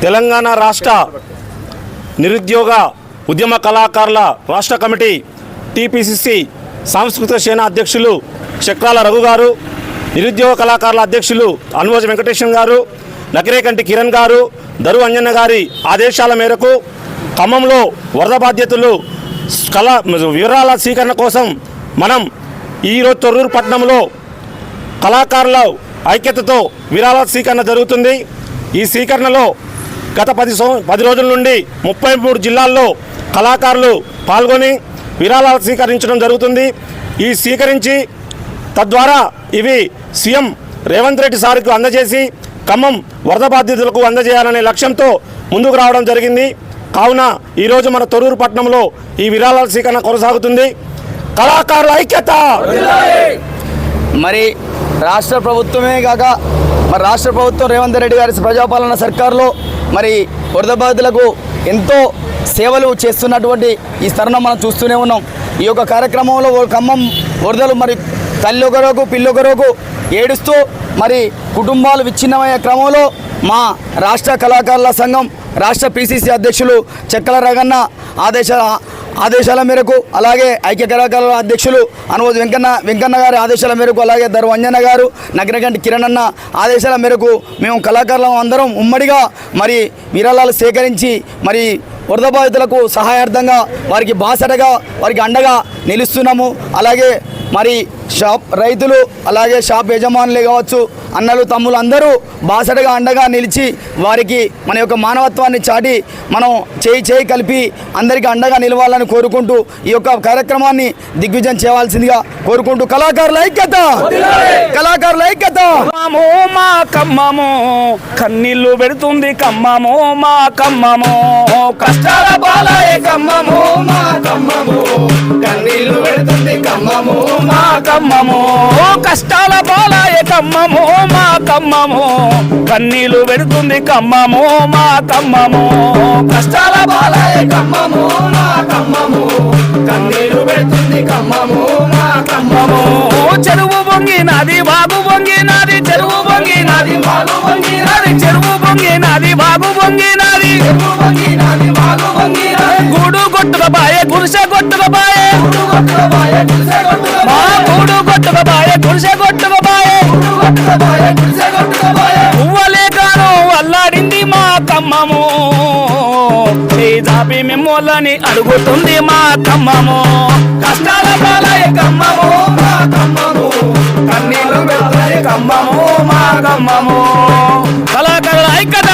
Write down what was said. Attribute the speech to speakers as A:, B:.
A: తెలంగాణ రాష్ట్ర నిరుద్యోగ ఉద్యమ కళాకారుల రాష్ట్ర కమిటీ టీపీసీసీ సాంస్కృతిక సేన అధ్యక్షులు చక్రాల రఘు గారు, నిరుద్యోగ కళాకారుల అధ్యక్షులు అనుమోజ వెంకటేశం గారు, నకిరేకంటి కిరణ్ గారు, దరు అంజన్న గారి ఆదేశాల మేరకు ఖమ్మంలో వరద బాధ్యతలు వివరాల స్వీకరణ కోసం మనం ఈరోజు తొర్రూరు పట్టణంలో కళాకారుల ఐక్యతతో విరాళ స్వీకరణ జరుగుతుంది. ఈ స్వీకరణలో గత 10 రోజుల నుండి 33 జిల్లాల్లో కళాకారులు పాల్గొని విరాళాలు స్వీకరించడం జరుగుతుంది. ఈ స్వీకరించి తద్వారా ఇవి సీఎం రేవంత్ రెడ్డి సార్కు అందజేసి ఖమ్మం వరద బాధితులకు అందజేయాలనే లక్ష్యంతో ముందుకు రావడం జరిగింది. కావున ఈరోజు మన తొర్రూరు పట్టణంలో ఈ విరాళాల స్వీకరణ కొనసాగుతుంది. కళాకారుల ఐక్యత.
B: మరి రాష్ట్ర ప్రభుత్వమే కాక మరి రాష్ట్ర ప్రభుత్వం రేవంత్ రెడ్డి గారి ప్రజాపాలన సర్కారులో మరి వరద బాధితులకు ఎంతో సేవలు చేస్తున్నటువంటి ఈ తరుణం మనం చూస్తూనే ఉన్నాం. ఈ యొక్క కార్యక్రమంలో ఖమ్మం వరదలు మరి తల్లి ఒకరోకు పిల్లొకరోకు ఏడుస్తూ మరి కుటుంబాలు విచ్ఛిన్నమయ్యే క్రమంలో మా రాష్ట్ర కళాకారుల సంఘం రాష్ట్ర పిసిసి అధ్యక్షులు చెక్కల రగన్న ఆదేశాల మేరకు, అలాగే ఐక్య కళాకారుల అధ్యక్షులు అనుమోద్ వెంకన్న గారి ఆదేశాల మేరకు, అలాగే దరు అంజన్న గారు, నగరగంటి కిరణ్ అన్న ఆదేశాల మేరకు మేము కళాకారులం అందరం ఉమ్మడిగా మరి విరాళాలు సేకరించి మరి వరద బాధితులకు సహాయార్థంగా వారికి బాసటగా వారికి అండగా నిలుస్తున్నాము. అలాగే మరి రైతులు అలాగే షాప్ యజమానులే కావచ్చు, అన్నలు తమ్ములు అందరూ బాసటగా అండగా నిలిచి వారికి మన యొక్క మానవత్వాన్ని చాటి మనం చేయి కలిపి అందరికీ అండగా నిలవాలని కోరుకుంటూ ఈ యొక్క కార్యక్రమాన్ని దిగ్విజయం చేయవలసిందిగా కోరుకుంటూ కళాకారుల ఐక్యత, కళాకారుల ఐక్యత.
C: మా కమ్మము కన్నీళ్లు పెడుతుంది కమ్మము మా కమ్మము, కష్టాల బాలయ కమ్మము మా కమ్మము, కన్నీళ్లు పెడుతుంది కమ్మము మా కమ్మము, కష్టాల బాలయ కమ్మము మా కమ్మము, కన్నీళ్లు పెడుతుంది కమ్మము మా కమ్మము, కష్టాల బాలయ కమ్మము మా కమ్మము, కన్నీళ్లు పెడుతుంది కమ్మము మా కమ్మము. చెరువు పొంగినది బాగు పొంగినది, చెరువు పొంగినది బాగు పొంగినది, చెరువు పొంగినది బాగు పొంగినది, గూడు కొట్టుకబాయే గుడిసె కొట్టుకబాయే, మా గూడు కొట్టుకబాయే గుడిసె కొట్టుకబాయే, పువ్వలే కాను అల్లాడింది మా కమ్మము, జాపి మిమ్మల్ని అడుగుతుంది మా కమ్మము, కష్టాల బాలయ కమ్మము మా కమ్మము, కన్నీళ్లు పెడుతుంది కమ్మము మా కమ్మము. కళాకారుల ఐక్యత.